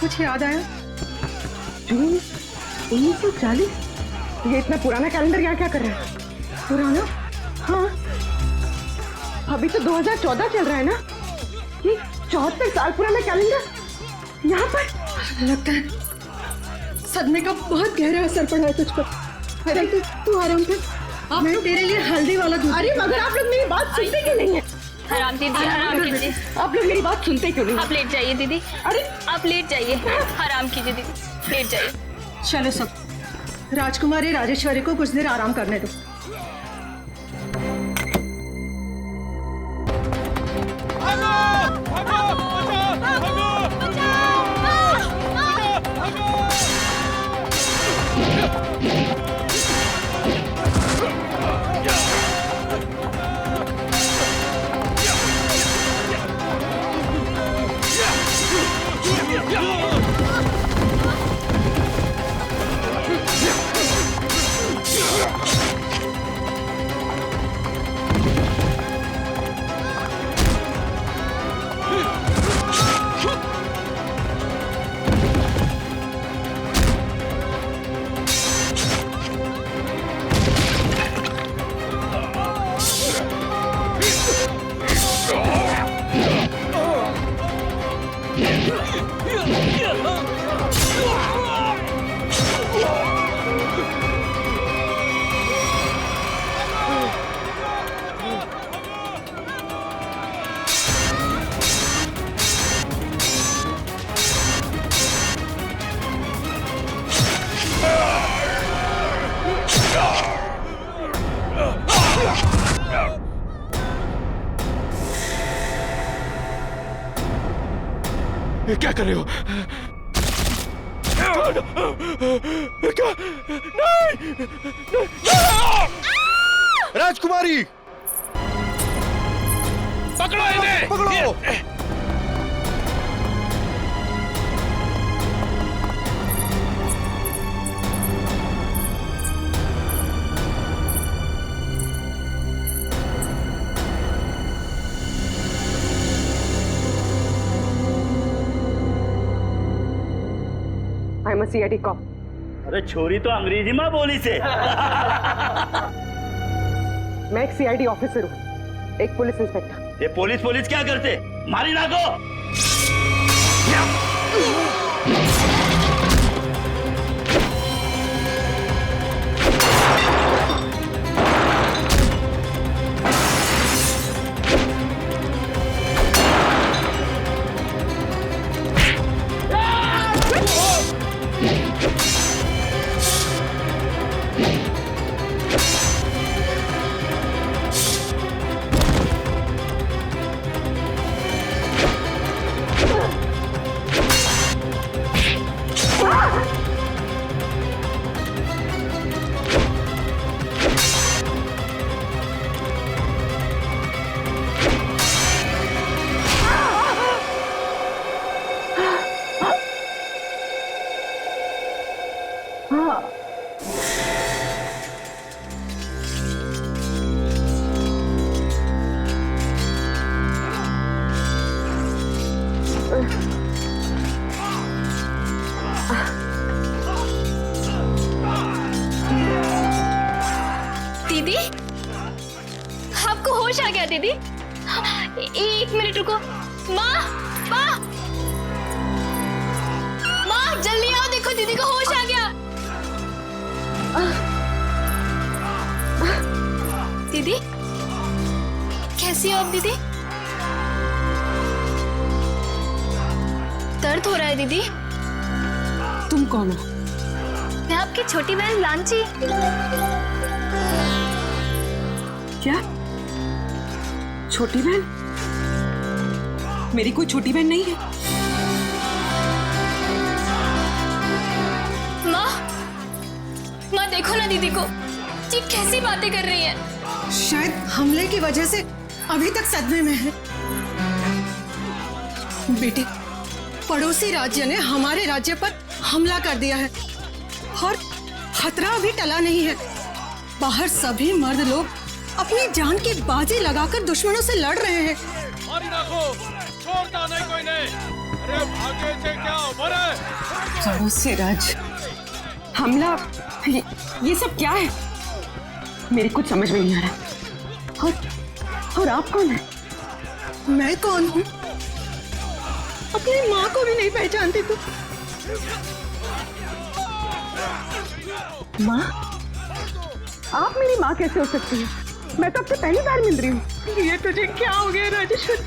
कुछ याद आया? जून 1940? ये इतना पुराना कैलेंडर यहाँ क्या कर रहा है? पुराना? हाँ, अभी तो 2014 चल रहा है ना। ये 74 साल पुराना कैलेंडर यहाँ पर। लगता है सदमे का बहुत गहरा असर पड़ा है तुझ पर। अरे तू आराम कर, मैं तेरे लिए हल्दी वाला दूध। अरे मगर आप लोग मेरी बात सुनते क्यों नहीं है? आराम दीदी, आराम कीजिए। आप लोग मेरी बात सुनते क्यों नहीं? आप लेट जाइए दीदी। अरे आप लेट जाइए, आराम कीजिए दीदी, लेट जाइए। चलो सब, राजकुमारी राजेश्वरी को कुछ देर आराम करने दो। क्या कर रहे हो? क्या? नहीं! राजकुमारी, पकड़ो इन्हें! पकड़ो! I'm a CID cop. अरे छोरी तो अंग्रेजी में बोली से। मैं एक CID ऑफिसर हूँ, एक पुलिस इंस्पेक्टर। ये पुलिस क्या करते? मारी ना को। दीदी, आपको होश आ गया दीदी? एक मिनट रुको। माँ, माँ, माँ जल्दी आओ, देखो दीदी को होश आ गया। दीदी, कैसी हो आप दीदी? दर्द हो रहा है दीदी? तुम कौन हो? मैं आपकी छोटी बहन लांची। क्या? छोटी बहन? मेरी कोई छोटी बहन नहीं है। माँ देखो ना दीदी को, ये कैसी बातें कर रही है। शायद हमले की वजह से अभी तक सदमे में है। बेटी, पड़ोसी राज्य ने हमारे राज्य पर हमला कर दिया है और खतरा अभी टला नहीं है। बाहर सभी मर्द लोग अपनी जान की बाजी लगाकर दुश्मनों से लड़ रहे हैं। मारी नाखो, छोड़ता नहीं कोई नहीं। अरे भागे से क्या उम्र है? सिराज, हमला, ये सब क्या है? मेरी कुछ समझ में नहीं आ रहा। और आप कौन है? मैं कौन हूँ? अपनी माँ को भी नहीं पहचानती तू? माँ? आप मेरी माँ कैसे हो सकती है? मैं तो आपसे पहली बार मिल रही हूँ। ये तुझे क्या हो गया राजेश्वरी?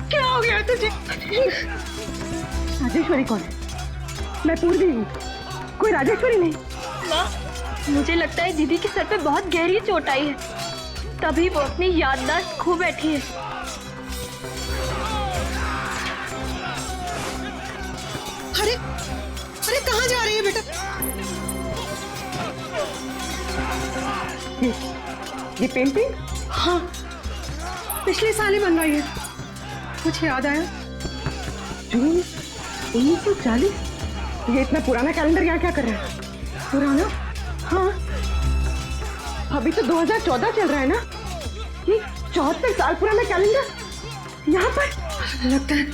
क्या हो गया तुझे? राजेश्वरी कौन है? मैं पूर्वी हूँ, कोई राजेश्वरी नहीं। माँ, मुझे लगता है दीदी के सर पे बहुत गहरी चोट आई है, तभी वो अपनी याददाश्त खो बैठी है। अरे अरे कहाँ जा रही है बेटा? ये पेंटिंग? हाँ, पिछले साल ही बनवाई है। कुछ याद आया? जून 1940? ये इतना पुराना कैलेंडर यहाँ क्या कर रहा है? पुराना? हाँ, अभी तो 2014 चल रहा है ना? ये 74 साल पुराना कैलेंडर यहाँ पर? लगता है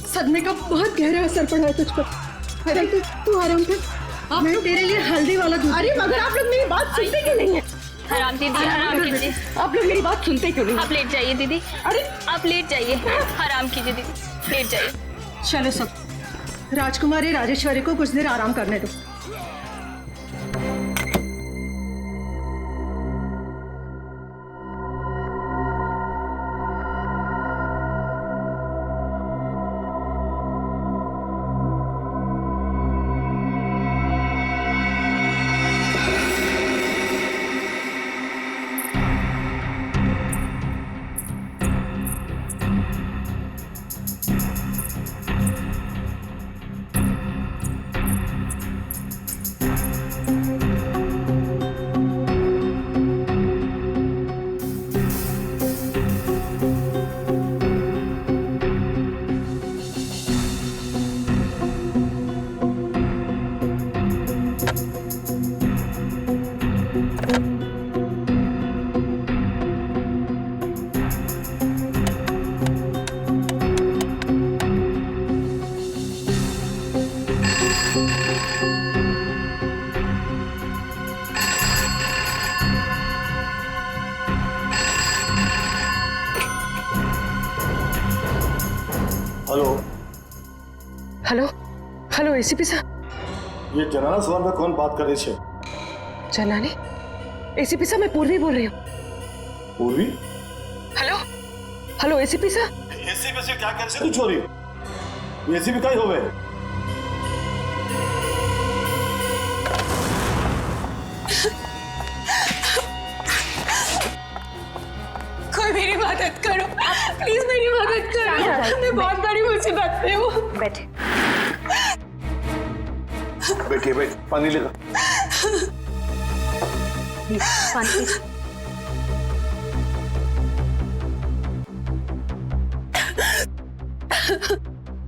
सदमे का बहुत गहरा असर पड़ा है तुझ पर। अरे तू आराम कर, मैं तेरे लिए हल्दी वाला दूध। अरे मगर आप लोग मेरी बात सुनते क्यों नहीं है? आराम दीदी, आराम कीजिए। आप लोग मेरी बात सुनते क्यों नहीं? आप लेट जाइए दीदी। अरे आप लेट जाइए, आराम कीजिए दीदी, लेट जाइए। चलो सब, राजकुमारी राजेश्वरी को कुछ देर आराम करने दो। हेलो हेलो हेलो एसीपी साहब। ये जनाना सवाल में कौन बात कर रही है? जनानी? एसीपी साहब, मैं पूर्वी बोल रही हूँ। पूर्वी? हेलो हेलो एसीपी साहब। एसीपी से क्या कर तू छोरी? एसीपी का ही होवे। कोई मेरी मदद करो, प्लीज मेरी मदद करो। मैं बहुत बड़ी मुसीबत में हूँ। बैठे बैठिए, बैठ, पानी लेगा। पानी।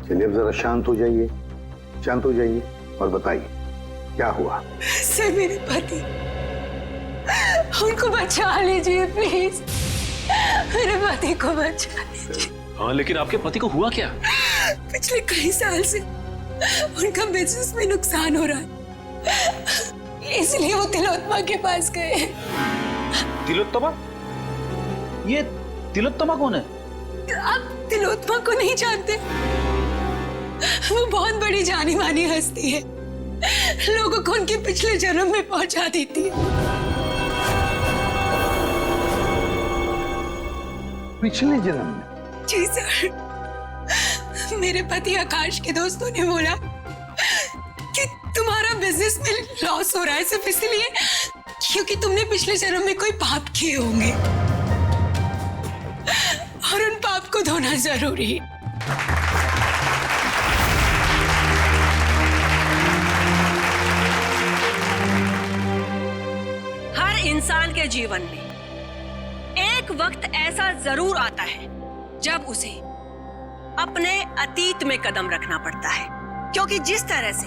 चलिए अब जरा शांत हो जाइए, शांत हो जाइए और बताइए क्या हुआ? से मेरे पति, उनको बचा लीजिए प्लीज, मेरे पति को बचा लीजिए। हाँ, लेकिन आपके पति को हुआ क्या? पिछले कई साल से उनका बिजनेस में नुकसान हो रहा है, इसलिए वो तिलोत्तमा के पास गए। तिलोत्तमा? ये तिलोत्तमा कौन है? आप तिलोत्तमा को नहीं जानते? वो बहुत बड़ी जानी मानी हस्ती है, लोगों को उनके पिछले जन्म में पहुंचा देती है। पिछले जन्म में? जी सर, मेरे पति आकाश के दोस्तों ने बोला कि तुम्हारा बिजनेस में लॉस हो रहा है सिर्फ इसलिए क्योंकि तुमने पिछले जन्म में कोई पाप किए होंगे और उन पाप को धोना जरूरी है। हर इंसान के जीवन में एक वक्त ऐसा जरूर आता है जब उसे अपने अतीत में कदम रखना पड़ता है, क्योंकि जिस तरह से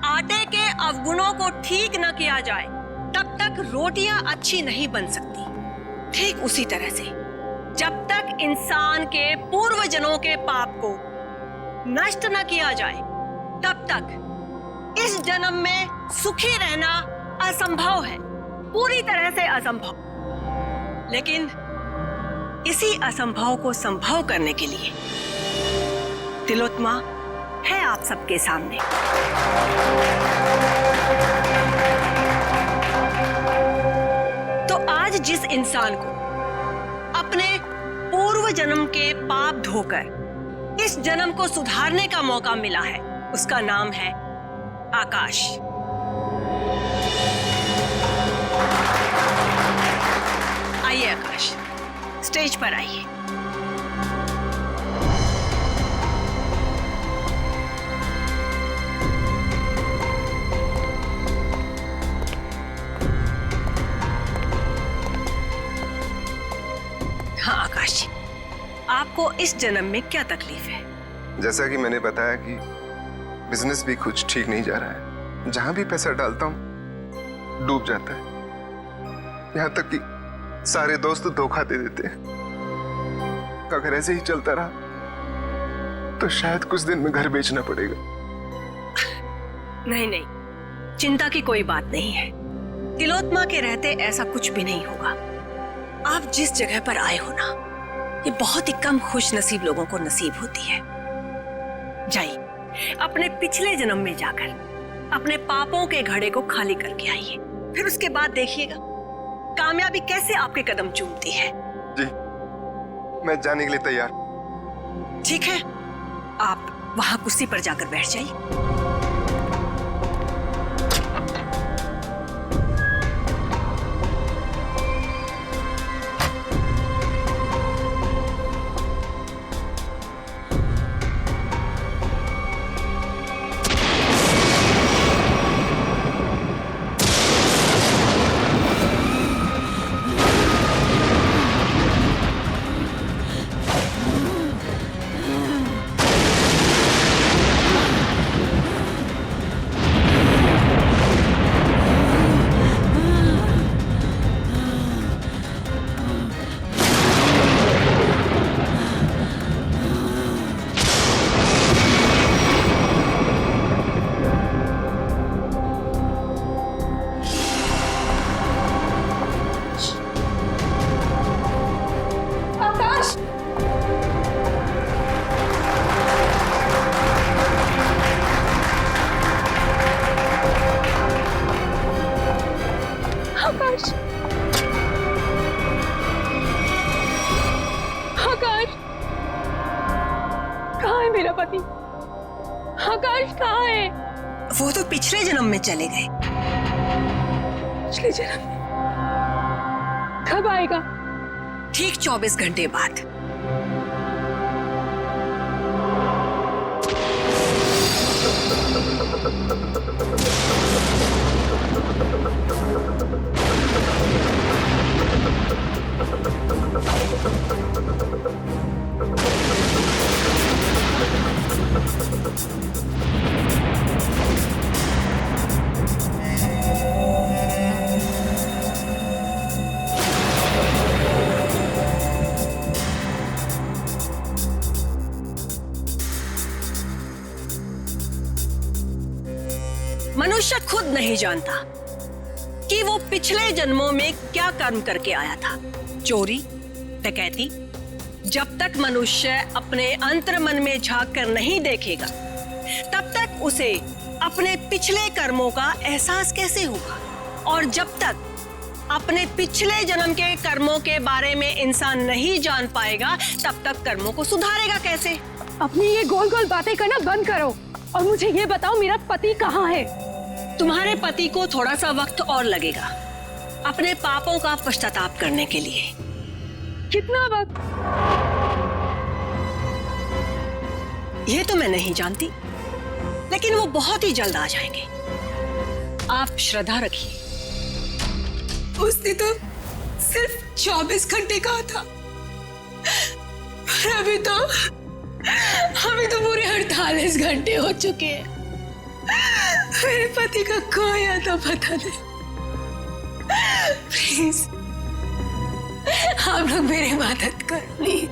आटे के अवगुणों को ठीक न किया जाए तब तक रोटियां अच्छी नहीं बन सकती। ठीक उसी तरह से जब तक इंसान के पूर्व जन्मों के पाप को नष्ट न किया जाए तब तक इस जन्म में सुखी रहना असंभव है, पूरी तरह से असंभव। लेकिन इसी असंभव को संभव करने के लिए तिलोत्मा है आप सबके सामने। तो आज जिस इंसान को अपने पूर्व जन्म के पाप धोकर इस जन्म को सुधारने का मौका मिला है, उसका नाम है आकाश। आइए आकाश, स्टेज पर आइए। हाँ आकाश जी, आपको इस जन्म में क्या तकलीफ है? जैसा कि मैंने बताया कि बिजनेस भी कुछ ठीक नहीं जा रहा है। जहां भी पैसा डालता हूं डूब जाता है। यहां तक कि सारे दोस्त धोखा दे देते हैं। अगर ऐसे ही चलता रहा तो शायद कुछ दिन में घर बेचना पड़ेगा। नहीं नहीं, चिंता की कोई बात नहीं है। तिलोत्मा के रहते ऐसा कुछ भी नहीं होगा। आप जिस जगह पर आए हो ना, ये बहुत ही कम खुश नसीब लोगों को नसीब होती है। जाइए, अपने पिछले जन्म में जाकर अपने पापों के घड़े को खाली करके आइए। फिर उसके बाद देखिएगा कामयाबी कैसे आपके कदम चूमती है। जी, मैं जाने के लिए तैयार। ठीक है, आप वहां कुर्सी पर जाकर बैठ जाइए। आकाश कहाँ है? वो तो पिछले जन्म में चले गए। पिछले जन्म में? कब आएगा? ठीक 24 घंटे बाद। मनुष्य खुद नहीं जानता कि वो पिछले जन्मों में क्या कर्म करके आया था। चोरी, डकैती। जब तक मनुष्य अपने अंतर्मन में झांक कर नहीं देखेगा, तब तक उसे अपने पिछले कर्मों का एहसास कैसे होगा? और जब तक अपने पिछले जन्म के कर्मों के बारे में इंसान नहीं जान पाएगा, तब तक कर्मों को सुधारेगा कैसे? अपनी ये गोल गोल बातें करना बंद करो और मुझे ये बताओ, मेरा पति कहाँ है? तुम्हारे पति को थोड़ा सा वक्त और लगेगा अपने पापों का पश्चाताप करने के लिए। कितना वक्त? ये तो मैं नहीं जानती, लेकिन वो बहुत ही जल्द आ जाएंगे। आप श्रद्धा रखिए। उसने तो सिर्फ 24 घंटे कहा था, पर अभी तो पूरे 48 घंटे हो चुके हैं। मेरे पति का कोई आता पता नहीं। प्लीज आप लोग मेरी मदद कर, प्लीज।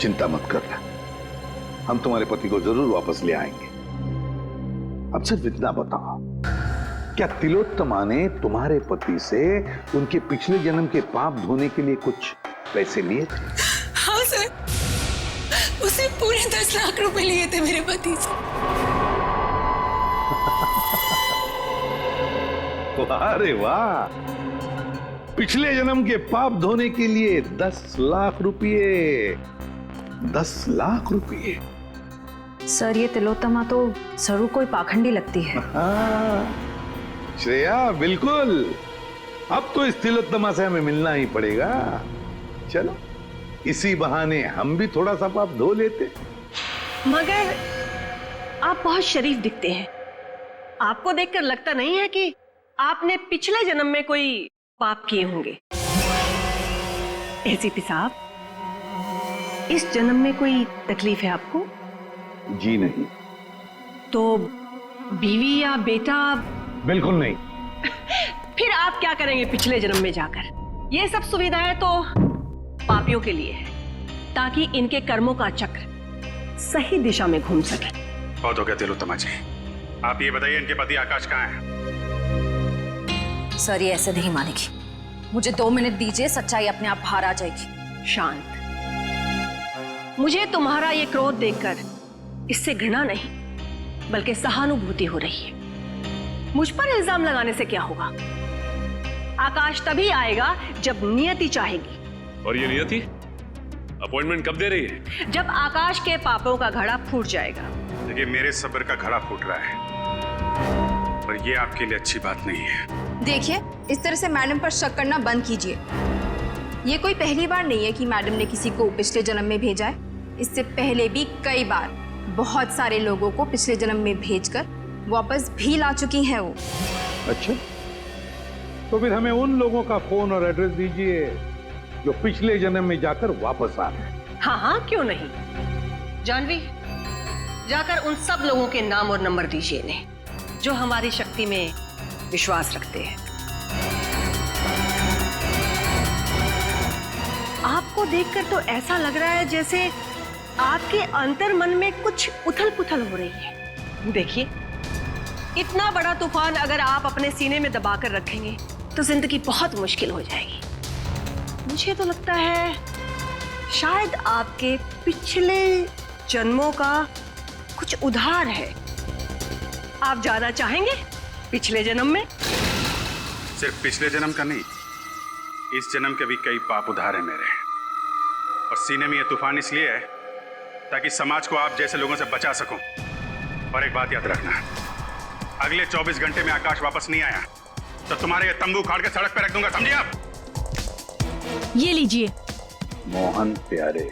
चिंता मत करना, हम तुम्हारे पति को जरूर वापस ले आएंगे। अब सिर्फ इतना बताओ, क्या तिलोत्तमा ने तुम्हारे पति से उनके पिछले जन्म के पाप धोने के लिए कुछ पैसे लिए थे? हाँ सर, उसे पूरे 10 लाख रुपए लिए थे मेरे पति से। अरे वाह, पिछले जन्म के पाप धोने के लिए 10 लाख रुपये। 10 लाख रुपये। सर, ये तिलोत्तमा तो जरूर कोई पाखंडी लगती है। हाँ, श्रेया बिल्कुल। अब तो इस तिलोत्तमा से हमें मिलना ही पड़ेगा। चलो, इसी बहाने हम भी थोड़ा सा पाप धो लेते। मगर आप बहुत शरीफ दिखते हैं। आपको देखकर लगता नहीं है कि आपने पिछले जन्म में कोई पाप किए होंगे। एसीपी साहब, इस जन्म में कोई तकलीफ है आपको? जी नहीं। तो बीवी या बेटा? बिल्कुल नहीं। फिर आप क्या करेंगे पिछले जन्म में जाकर? ये सब सुविधाएं तो पापियों के लिए है, ताकि इनके कर्मों का चक्र सही दिशा में घूम सके। बहुत हो गया तिलोत्तमा जी, आप ये बताइए इनके पति आकाश कहाँ हैं? सर, ये ऐसे नहीं मानेगी। मुझे 2 मिनट दीजिए, सच्चाई अपने आप बाहर आ जाएगी। शांत। मुझे तुम्हारा ये क्रोध देखकर इससे घृणा नहीं, बल्कि सहानुभूति हो रही है। मुझ पर इल्जाम लगाने से क्या होगा? आकाश तभी आएगा जब नियति चाहेगी। और ये नियति अपॉइंटमेंट कब दे रही है? जब आकाश के पापों का घड़ा फूट जाएगा। देखिए, मेरे सब्र का घड़ा फूट रहा है और ये आपके लिए अच्छी बात नहीं है। देखिए, इस तरह से मैडम पर शक करना बंद कीजिए। ये कोई पहली बार नहीं है कि मैडम ने किसी को पिछले जन्म में भेजा है। इससे पहले भी कई बार बहुत सारे लोगों को पिछले जन्म में भेजकर वापस भी ला चुकी हैं वो। अच्छा, तो फिर हमें उन लोगों का फोन और एड्रेस दीजिए जो पिछले जन्म में जाकर वापस आ गए। हाँ हाँ, क्यों नहीं। जानवी, जाकर उन सब लोगों के नाम और नंबर दीजिए इन्हें जो हमारी शक्ति में विश्वास रखते हैं। आपको देखकर तो ऐसा लग रहा है जैसे आपके अंतर मन में कुछ उथल पुथल हो रही है। देखिए, इतना बड़ा तूफान अगर आप अपने सीने में दबाकर रखेंगे तो जिंदगी बहुत मुश्किल हो जाएगी। मुझे तो लगता है शायद आपके पिछले जन्मों का कुछ उधार है। आप जाना चाहेंगे पिछले जन्म में? सिर्फ पिछले जन्म का नहीं, इस जन्म के भी कई पाप उधार है मेरे। और सीने में ये तूफान इसलिए है ताकि समाज को आप जैसे लोगों से बचा सकूं। और एक बात याद रखना, अगले 24 घंटे में आकाश वापस नहीं आया तो तुम्हारे ये तंबू उखाड़ के सड़क पे रख दूंगा, समझे आप? ये लीजिए। मोहन प्यारे,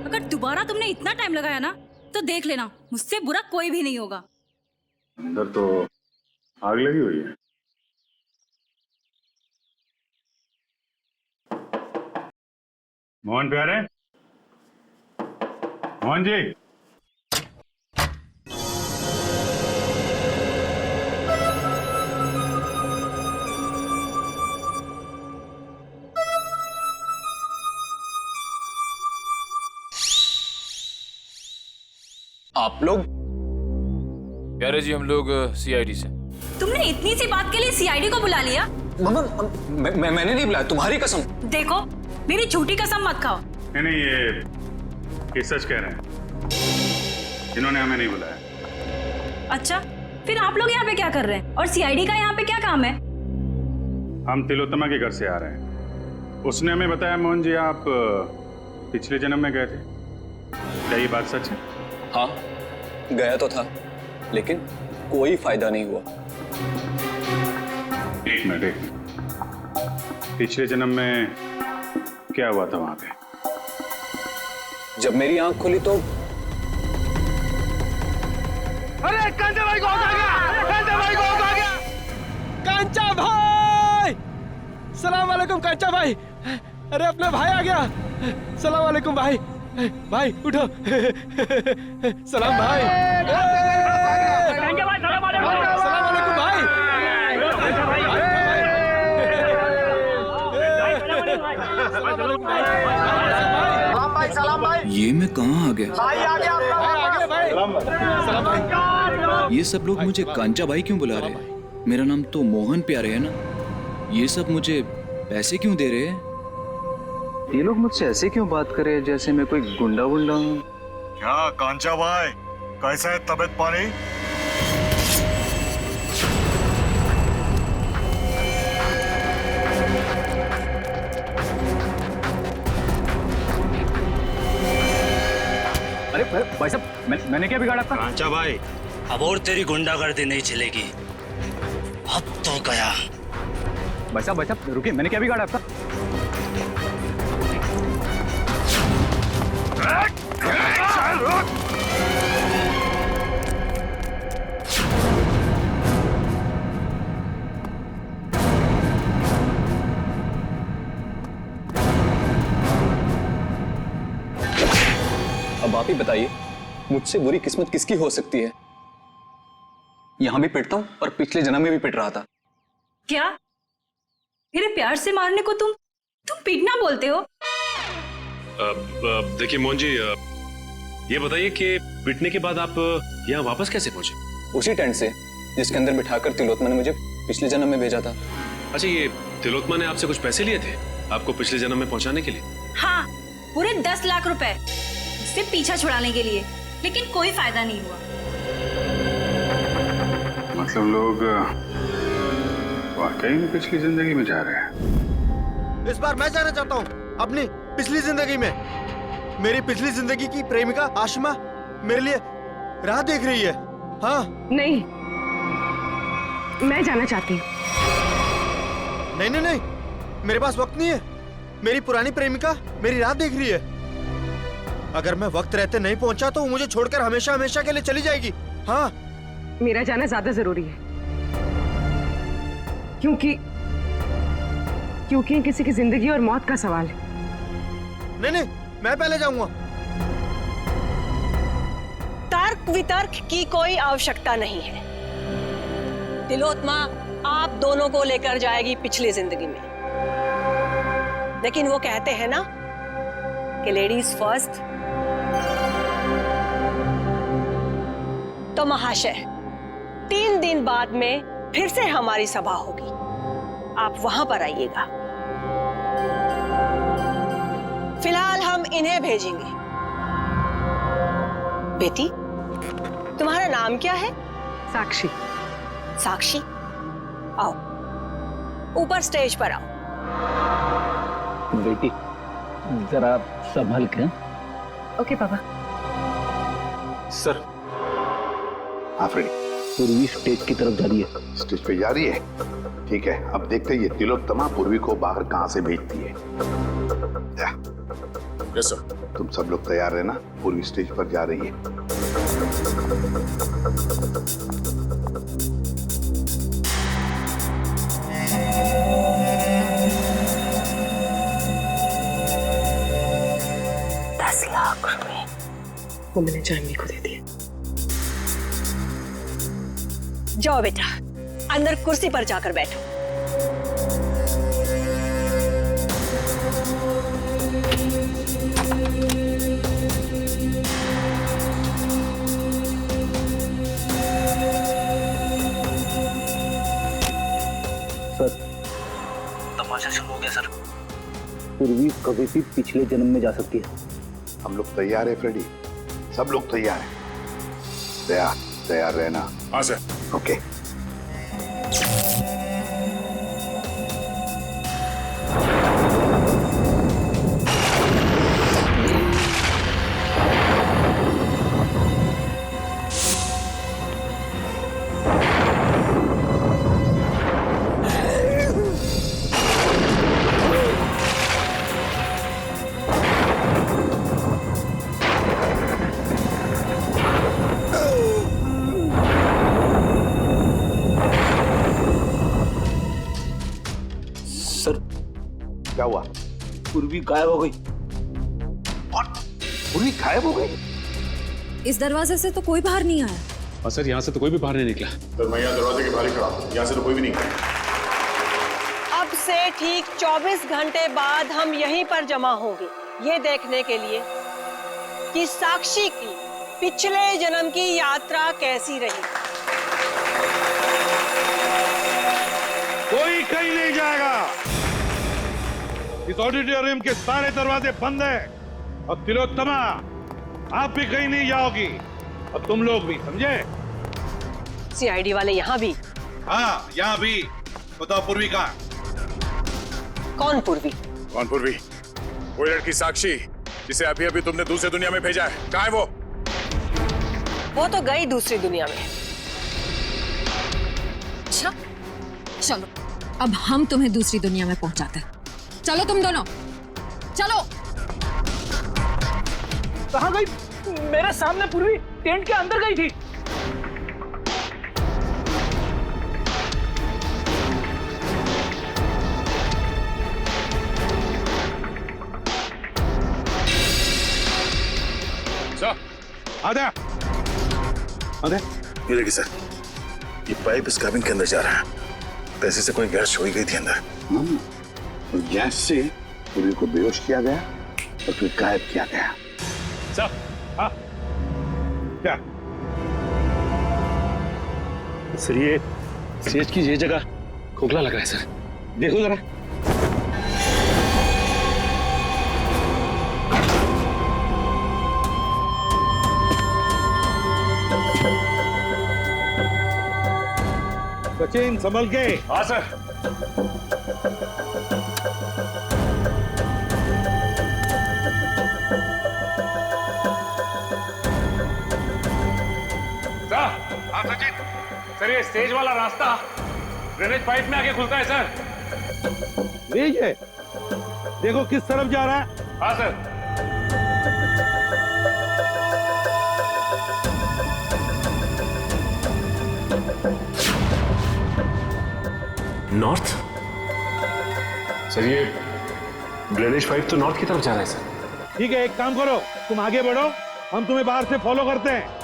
अगर दोबारा तुमने इतना टाइम लगाया ना तो देख लेना, मुझसे बुरा कोई भी नहीं होगा। अंदर तो आग लगी हुई है। मोहन प्यारे, मोहन जी। आप लोग? प्यारे जी, हम लोग सीआईडी से। तुमने इतनी सी बात के लिए सीआईडी को बुला लिया? मम्मा, मैंने नहीं बुलाया, तुम्हारी कसम। देखो, मेरी झूठी कसम मत खाओ। नहीं, ये सच कह रहे हैं, इन्होंने हमें नहीं बुलाया। अच्छा, फिर आप लोग यहाँ पे क्या कर रहे हैं और सीआईडी का यहाँ पे क्या काम है? हम तिलोत्तमा के घर से आ रहे हैं। उसने हमें बताया मोहन जी आप पिछले जन्म में गए थे। क्या ये बात सच है? हाँ, गया तो था, लेकिन कोई फायदा नहीं हुआ। एक मिनट, पिछले जन्म में क्या हुआ था वहां पे? जब मेरी आंख खुली तो अरे कांचा भाई को आ गया! कांचा भाई को आ गया! कांचा भाई! सलाम वालेकुम कांचा भाई! अरे अपना भाई आ गया! सलाम वालेकुम भाई! भाई उठो! सलाम भाई! कांचा भाई सलाम वालेकुम! सलाम वालेकुम भाई! सलाम भाई। ये मैं कहाँ आ गया? भाई आ गया भाई। ये सब लोग मुझे कांचा भाई क्यों बुला रहे हैं? मेरा नाम तो मोहन प्यारे है ना। ये सब मुझे पैसे क्यों दे रहे हैं? ये लोग मुझसे ऐसे क्यों बात कर रहे हैं जैसे मैं कोई गुंडा वुंडा हूँ? क्या कांचा भाई, कैसा है तबीयत पानी? अरे भाई साहब, मैंने क्या बिगाड़ा था? कांचा भाई, अब और तेरी गुंडागर्दी नहीं चलेगी। अब तो गया। भाई साहब रुकिए, मैंने क्या बिगाड़ा था? अब आप ही बताइए, मुझसे बुरी किस्मत किसकी हो सकती है? यहां भी पिटता हूं और पिछले जन्म में भी पिट रहा था। क्या मेरे प्यार से मारने को तुम पीटना बोलते हो? देखिए मोहन जी, ये बताइए कि पिटने के बाद आप यहाँ वापस कैसे पहुंचे? उसी टेंट से जिसके अंदर बिठाकर तिलोत्मा ने मुझे पिछले जन्म में भेजा था। अच्छा, ये तिलोत्मा ने आपसे कुछ पैसे लिए थे आपको पिछले जन्म में पहुंचाने के लिए? हाँ, पूरे 10 लाख रुपए उससे पीछा छुड़ाने के लिए, लेकिन कोई फायदा नहीं हुआ। मतलब लोग वाकई में पिछली जिंदगी में जा रहे हैं। इस बार मैं जाना चाहता हूँ अपनी पिछली जिंदगी में। मेरी पिछली जिंदगी की प्रेमिका आशिमा मेरे लिए राह देख रही है। हाँ नहीं, मैं जाना चाहती हूँ। नहीं नहीं नहीं, मेरे पास वक्त नहीं है। मेरी पुरानी प्रेमिका मेरी राह देख रही है। अगर मैं वक्त रहते नहीं पहुंचा तो वो मुझे छोड़कर हमेशा हमेशा के लिए चली जाएगी। हाँ, मेरा जाना ज्यादा जरूरी है, क्योंकि किसी की जिंदगी और मौत का सवाल है। नहीं नहीं, मैं पहले जाऊंगा। तर्क वितर्क की कोई आवश्यकता नहीं है। तिलोत्मा आप दोनों को लेकर जाएगी पिछली जिंदगी में, लेकिन वो कहते हैं ना कि लेडीज फर्स्ट। तो महाशय, 3 दिन बाद में फिर से हमारी सभा होगी, आप वहां पर आइएगा। फिलहाल हम इन्हें भेजेंगे। बेटी, तुम्हारा नाम क्या है? साक्षी। साक्षी, आओ ऊपर स्टेज पर आओ। बेटी जरा संभल के। ओके पापा। सर। आफरीदी, पूर्वी स्टेज की तरफ जा रही है। स्टेज पे जा रही है? ठीक है, अब देखते हैं ये तिलोत्तमा पूर्वी को बाहर कहां से भेजती है। Yes sir. तुम सब लोग तैयार रहना, पूर्वी स्टेज पर जा रही है। 10 लाख रुपए वो मैंने जानवी को दे दिया। जाओ बेटा, अंदर कुर्सी पर जाकर बैठो। सर, तमाशा शुरू हो गया सर। पूर्वी कभी भी पिछले जन्म में जा सकती है। हम लोग तैयार है फ्रेडी, सब लोग तैयार हैं। तैयार रहना। हाँ सर। ओके। क्या हुआ? पूर्वी गायब हो गई। पूर्वी गायब हो गई? इस दरवाजे से तो कोई बाहर नहीं आया। और सर, यहाँ से तो कोई भी बाहर नहीं निकला। सर, मैं यहाँ दरवाजे के बाहर ही खड़ा हूँ, यहाँ से तो कोई भी नहीं गया। अब से ठीक 24 घंटे बाद हम यहीं पर जमा होंगे, ये देखने के लिए कि साक्षी की पिछले जन्म की यात्रा कैसी रही। कोई कहीं नहीं जाएगा। इस ऑडिटोरियम के सारे दरवाजे बंद हैं और तिलोत्तमा आप भी कहीं नहीं जाओगी और तुम लोग भी, समझे? सीआईडी वाले यहाँ भी? हाँ, यहाँ भी। बताओ पूर्वी कहाँ? कौन पूर्वी? कौन पूर्वी? वो लड़की साक्षी जिसे अभी अभी तुमने दूसरी दुनिया में भेजा है, कहाँ है वो? वो तो गई दूसरी दुनिया में। अच्छा, चलो अब हम तुम्हें दूसरी दुनिया में पहुंचाते हैं। चलो तुम दोनों, चलो। कहाँ गई? मेरे सामने पूर्वी टेंट के अंदर गई थी। आधा ये देखिए सर, ये पाइप इस cabin के अंदर जा रहा है। पैसे से कोई गैस छोड़ी गई थी अंदर। और गैस से पूरी को बेहोश किया गया और फिर गायब किया गया। सर, हाँ, क्या? सर ये सेज की ये जगह खोखला लग रहा है सर। देखो जरा। सचिन संभल के। हाँ सर। हाँ सचिन। सर ये स्टेज वाला रास्ता ड्रेनेज पाइप में आके खुलता है सर। ये देखो किस तरफ जा रहा है। हाँ सर। नॉर्थ? सर ये ड्रेनेज पाइप तो नॉर्थ की तरफ जा रहा है सर। ठीक है, एक काम करो, तुम आगे बढ़ो, हम तुम्हें बाहर से फॉलो करते हैं।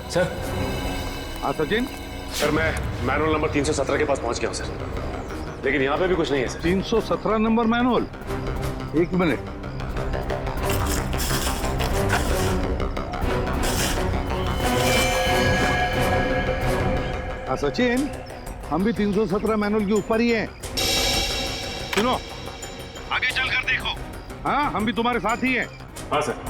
सर। हाँ सचिन। सर मैं मैनुअल नंबर 317 के पास पहुंच गया हूं सर, लेकिन यहाँ पे भी कुछ नहीं है सर। 317 number manual? एक मिनट। हाँ सचिन, हम भी 317 मैनुअल के ऊपर ही हैं। सुनो, आगे चलकर देखो। हाँ, हम भी तुम्हारे साथ ही हैं। हाँ सर।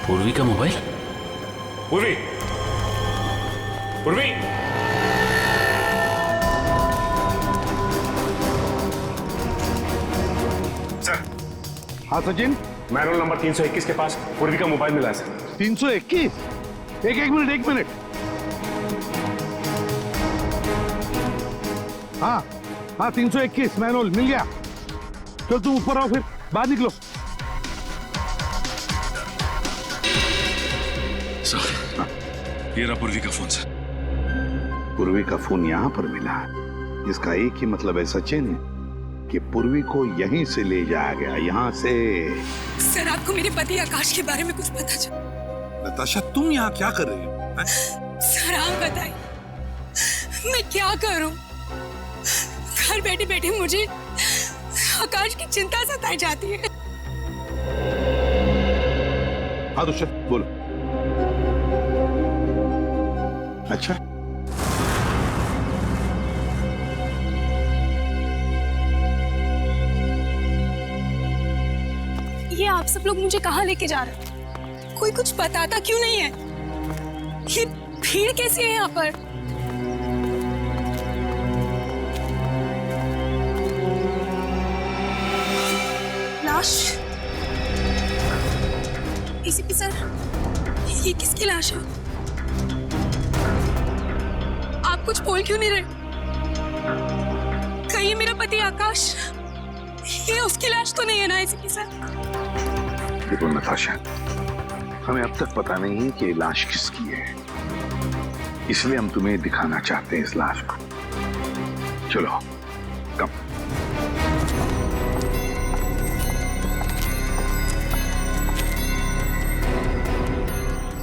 पूर्वी का मोबाइल? पूर्वी, पूर्वी। सर। हाँ सचिन। मैनुअल नंबर 321 के पास पूर्वी का मोबाइल मिला है सर। 321? एक मिनट। हाँ, 321 मैनुअल मिल गया। चल तुम ऊपर आओ, फिर बाहर निकलो। सर, ये रहा पूर्वी का फोन सर। पूर्वी का फोन यहाँ पर मिला, इसका एक ही मतलब है सचिन, कि पूर्वी को यहीं से ले जाया गया, यहाँ से। सर, आपको मेरे पति आकाश के बारे में कुछ पता चला? नताशा, तुम यहाँ क्या कर रही हो? सर आप बताइए, मैं क्या करूं? घर बैठे बैठे मुझे आकाश की चिंता सताई जाती है। हाँ तो बोलो। अच्छा, ये आप सब लोग मुझे कहाँ लेके जा रहे हैं? कोई कुछ बताता क्यों नहीं है? ये भीड़ कैसी है यहाँ पर? लाश? एसीपी सर, ये किसकी लाश है? आपको कुछ बोल क्यों नहीं रहे? कहीं मेरा पति आकाश, ये उसकी लाश तो नहीं है ना इसी के साथ? देखो नताशा, हमें अब तक पता नहीं है कि ये लाश किसकी है, इसलिए हम तुम्हें दिखाना चाहते हैं इस लाश को। चलो कम।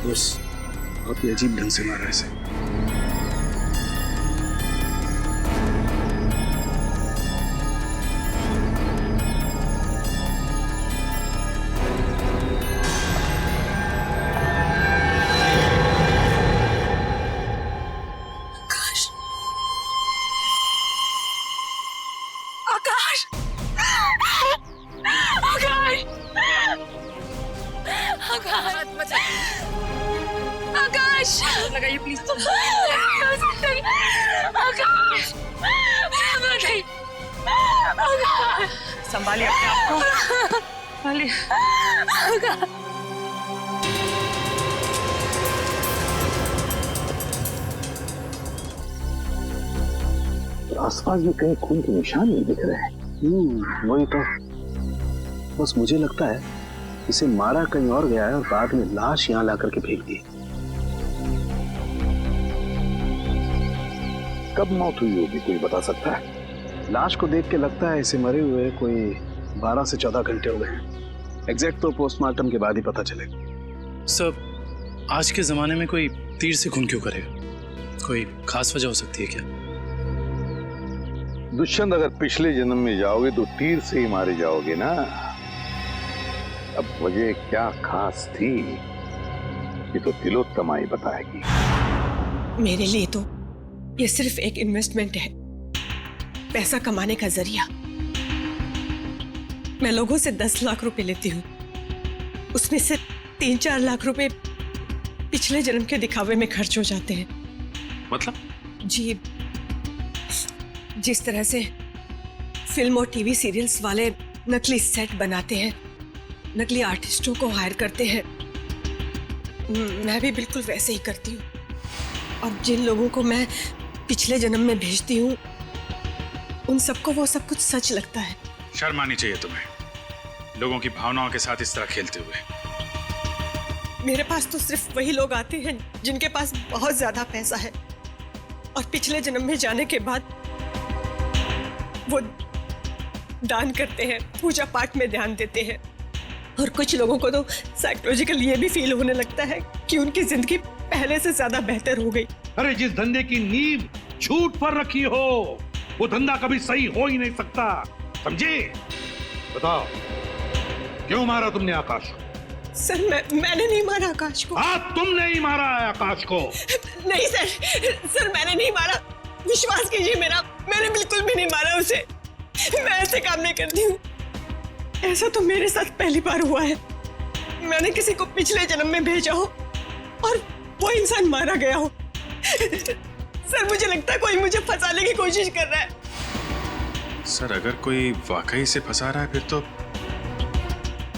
बस बहुत ही अजीब ढंग से मारा इसे। आकाश, आकाश, आकाश, आकाश, लगाइए प्लीज। आकाश, संभालिए अपने आप को, संभालिए। आसपास भी कहीं खून के निशान नहीं दिख रहे हैं। वही तो, बस मुझे लगता है इसे मारा कहीं और गया है और बाद में लाश यहाँ ला करके फेंक दी। कब मौत हुई होगी कोई बता सकता है? लाश को देख के लगता है इसे मरे हुए कोई 12 से 14 घंटे हो गए। एग्जैक्ट तो पोस्टमार्टम के बाद ही पता चलेगा। सर, आज के जमाने में कोई तीर से खून क्यों करेगा? कोई खास वजह हो सकती है क्या? दुष्यंत, अगर पिछले जन्म में जाओगे तो तीर से ही मारे जाओगे ना। अब वजह क्या खास थी ये तो तिलोत्तमा ही बताएगी। मेरे लिए तो ये सिर्फ एक इन्वेस्टमेंट है, पैसा कमाने का जरिया। मैं लोगों से 10 लाख रुपए लेती हूँ, उसमें से 3-4 लाख रुपए पिछले जन्म के दिखावे में खर्च हो जाते हैं। मतलब? जी, जिस तरह से फिल्म और टीवी सीरियल्स वाले नकली सेट बनाते हैं, नकली आर्टिस्टों को हायर करते हैं, मैं भी बिल्कुल वैसे ही करती हूँ। और जिन लोगों को मैं पिछले जन्म में भेजती हूँ, उन सबको वो सब कुछ सच लगता है। शर्म आनी चाहिए तुम्हें, लोगों की भावनाओं के साथ इस तरह खेलते हुए। मेरे पास तो सिर्फ वही लोग आते हैं जिनके पास बहुत ज्यादा पैसा है, और पिछले जन्म में जाने के बाद वो दान करते हैं, पूजा पाठ में ध्यान देते हैं। और कुछ लोगों को तो साइकोलॉजिकल ये भी फील होने लगता है कि उनकी जिंदगी पहले से ज्यादा बेहतर हो गई। अरे जिस धंधे की नींव झूठ पर रखी हो वो धंधा कभी सही हो ही नहीं सकता, समझे? बताओ, क्यों मारा तुमने आकाश को? सर, मैंने नहीं मारा आकाश को। हाँ, तुमने ही मारा है आकाश को। नहीं सर, मैंने नहीं मारा, विश्वास कीजिए मेरा, मैंने बिल्कुल भी नहीं मारा उसे। मैं ऐसे काम नहीं करती हूँ। ऐसा तो मेरे साथ पहली बार हुआ है। मैंने किसी को पिछले जन्म में भेजा हो और वो इंसान मारा गया हो। सर, मुझे लगता है कोई मुझे फंसाने की कोशिश कर रहा है। सर, अगर कोई वाकई से फंसा रहा है फिर तो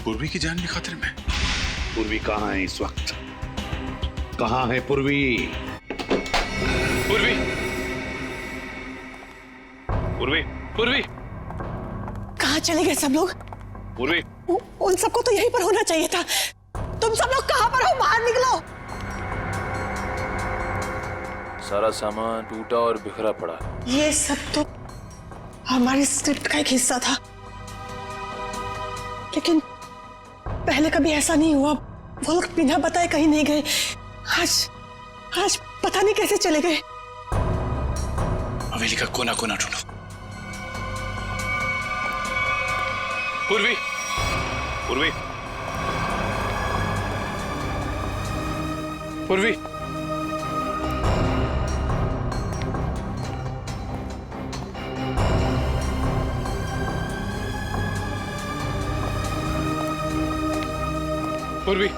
पूर्वी की जान भी खतरे में। पूर्वी कहाँ है इस वक्त? कहाँ है पूर्वी? पूर्वी, पूर्वी, पूर्वी, कहाँ चले गए सब लोग? पूर्वी, उन सबको तो यहीं पर होना चाहिए था। तुम सब लोग कहाँ पर हो? बाहर निकलो। सारा सामान टूटा और बिखरा पड़ा। ये सब तो हमारी स्क्रिप्ट का एक हिस्सा था, लेकिन पहले कभी ऐसा नहीं हुआ। वो लोग बिना बताए कहीं नहीं गए। आज पता नहीं कैसे चले गए। हवेली का कोना कोना ढूंढो। पूर्वी, पूर्वी, पूर्वी, पूर्वी,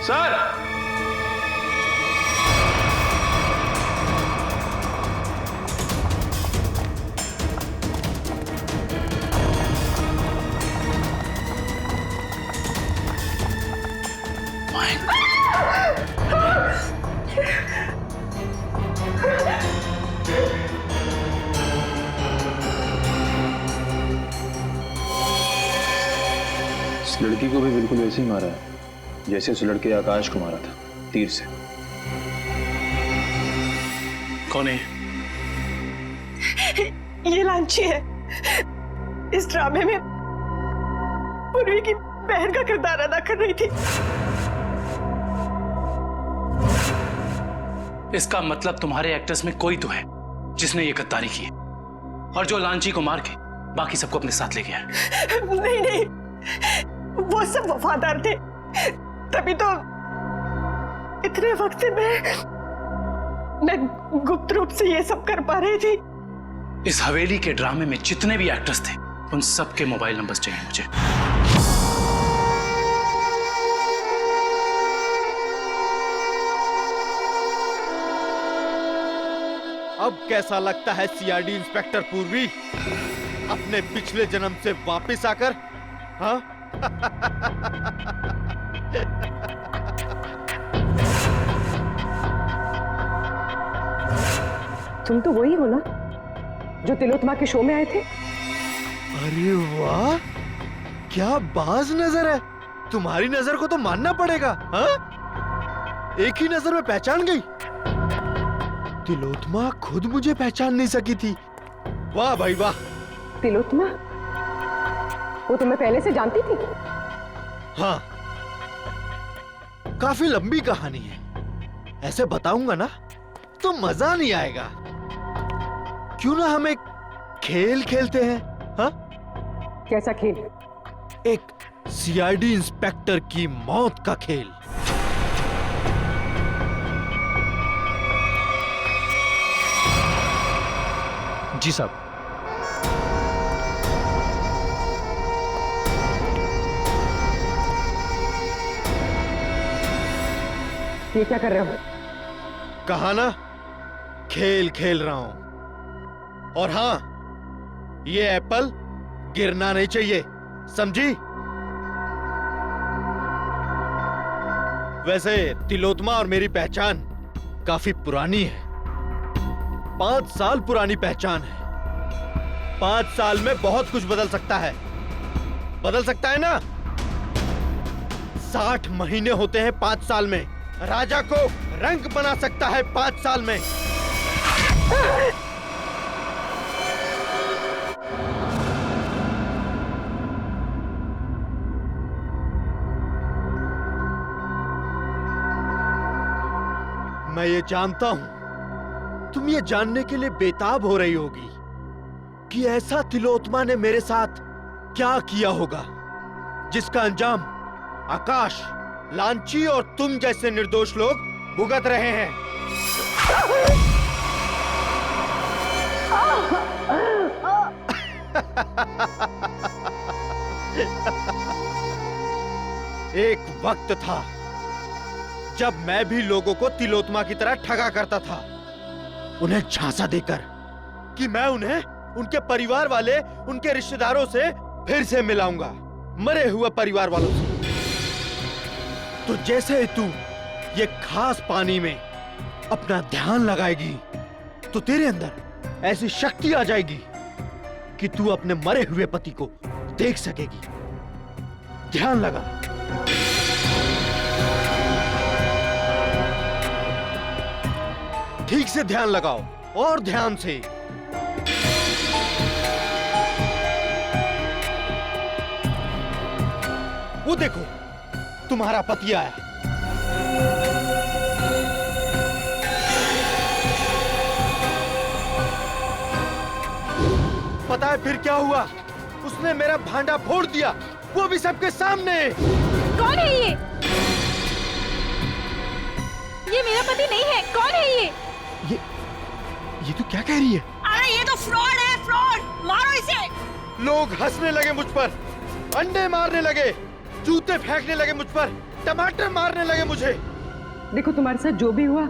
सर, इस लड़की को भी बिल्कुल ऐसे ही मारा है जैसे उस लड़के आकाश को मारा था, तीर से। कौन है? ये लांची है। इस ड्रामे में पूर्वी की बहन का किरदार अदा कर रही थी। इसका मतलब तुम्हारे एक्टर्स में कोई तो है जिसने ये गद्दारी की है और जो लांची को मार के बाकी सबको अपने साथ ले गया है। नहीं नहीं, वो सब वफादार थे, तभी तो इतने वक्त से मैं गुप्त रूप से ये सब कर पा रही थी। इस हवेली के ड्रामे में जितने भी एक्टर्स थे उन सबके मोबाइल नंबर्स चाहिए मुझे। अब कैसा लगता है सीआईडी इंस्पेक्टर पूर्वी अपने पिछले जन्म से वापस आकर? हाँ? तुम तो वही हो ना जो तिलोत्तमा के शो में आए थे? अरे वाह, क्या बाज नजर है। तुम्हारी नजर को तो मानना पड़ेगा। हाँ? एक ही नजर में पहचान गई। तिलोत्तमा खुद मुझे पहचान नहीं सकी थी। वाह भाई वाह। तिलोत्तमा? वो तुम्हें पहले से जानती थी? हाँ, काफी लंबी कहानी है। ऐसे बताऊंगा ना तो मजा नहीं आएगा। क्यों ना हम एक खेल खेलते हैं? हाँ? कैसा खेल? एक सीआईडी इंस्पेक्टर की मौत का खेल। जी साहब। ये क्या कर रहे हो? कहा ना, खेल खेल रहा हूं। और हां, ये एप्पल गिरना नहीं चाहिए, समझी? वैसे तिलोत्तमा और मेरी पहचान काफी पुरानी है। 5 साल पुरानी पहचान है। 5 साल में बहुत कुछ बदल सकता है। बदल सकता है ना? 60 महीने होते हैं 5 साल में। राजा को रंग बना सकता है 5 साल में। मैं ये जानता हूं, तुम ये जानने के लिए बेताब हो रही होगी कि ऐसा तिलोत्तमा ने मेरे साथ क्या किया होगा जिसका अंजाम आकाश, लांची और तुम जैसे निर्दोष लोग भुगत रहे हैं। एक वक्त था जब मैं भी लोगों को तिलोत्तमा की तरह ठगा करता था, उन्हें झांसा देकर कि मैं उन्हें उनके परिवार वाले, उनके रिश्तेदारों से फिर से मिलाऊंगा, मरे हुए परिवार वालों से। तो जैसे ही तू ये खास पानी में अपना ध्यान लगाएगी तो तेरे अंदर ऐसी शक्ति आ जाएगी कि तू अपने मरे हुए पति को देख सकेगी। ध्यान लगा। ठीक से ध्यान लगाओ और ध्यान से। वो देखो, तुम्हारा पति आया। पता है फिर क्या हुआ? उसने मेरा भांडा फोड़ दिया, वो भी सबके सामने। कौन है ये? ये मेरा पति नहीं है। कौन है ये? ये तो क्या कह रही है? अरे ये तो फ्रॉड है, फ्रॉड। मारो इसे। लोग हंसने लगे मुझ पर, अंडे मारने लगे, जूते फेंकने लगे मुझ पर, टमाटर मारने लगे मुझे। देखो, तुम्हारे साथ जो भी हुआ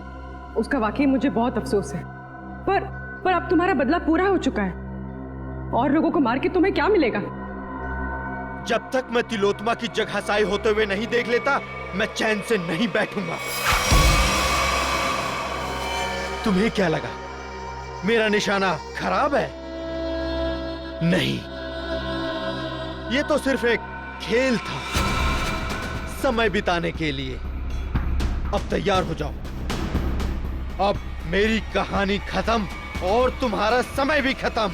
उसका वाकई मुझे बहुत अफसोस है, पर अब तुम्हारा बदला पूरा हो चुका है और लोगों को मार के तुम्हें क्या मिलेगा? जब तक मैं तिलोत्मा की जगहसाई होते हुए नहीं देख लेता, मैं चैन से नहीं बैठूंगा। तुम्हें क्या लगा मेरा निशाना खराब है? नहीं, ये तो सिर्फ एक खेल था, समय बिताने के लिए। अब तैयार हो जाओ, अब मेरी कहानी खत्म और तुम्हारा समय भी खत्म।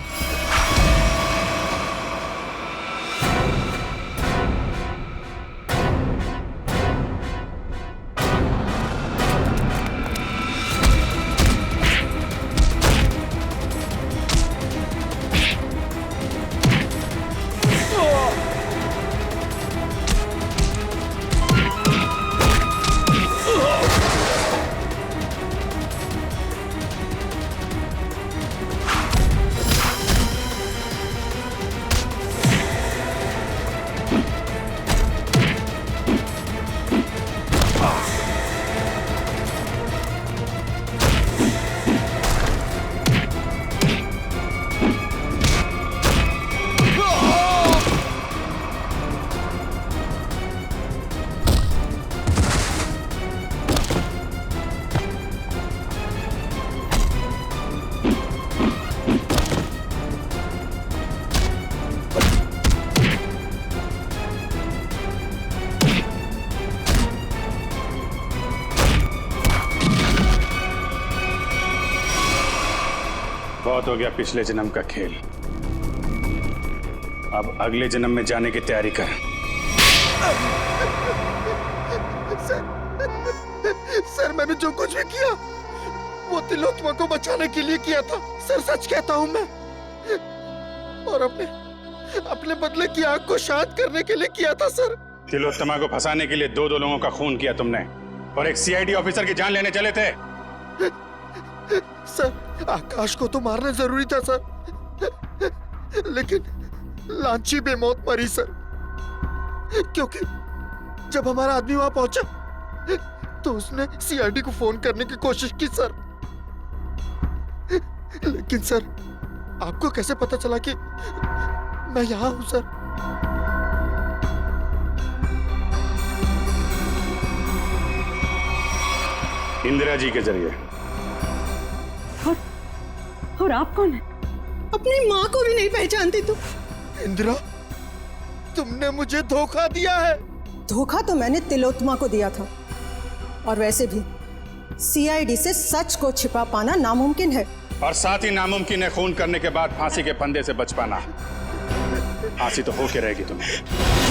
बहुत हो गया पिछले जन्म का खेल, अब अगले जन्म में जाने की तैयारी कर। सर मैंने जो कुछ भी किया वो तिलोत्मा को बचाने के लिए किया था सर, सच कहता हूं मैं। और अपने बदले की आग को शांत करने के लिए किया था सर। तिलोत्मा को फंसाने के लिए दो लोगों का खून किया तुमने और एक सीआईडी ऑफिसर की जान लेने चले थे। सर आकाश को तो मारना जरूरी था सर, लेकिन लांची बेमौत मरी सर, क्योंकि जब हमारा आदमी वहां पहुंचा तो उसने सीआईडी को फोन करने की कोशिश की सर। लेकिन सर आपको कैसे पता चला कि मैं यहां हूं सर? इंदिरा जी के जरिए। और आप कौन है? अपनी माँ को भी नहीं पहचानती तुम? इंदिरा, तुमने मुझे धोखा दिया है। धोखा तो मैंने तिलोत्मा को दिया था, और वैसे भी सीआईडी से सच को छिपा पाना नामुमकिन है। और साथ ही नामुमकिन है खून करने के बाद फांसी के फंदे से बच पाना। फांसी तो होके रहेगी तुम्हें।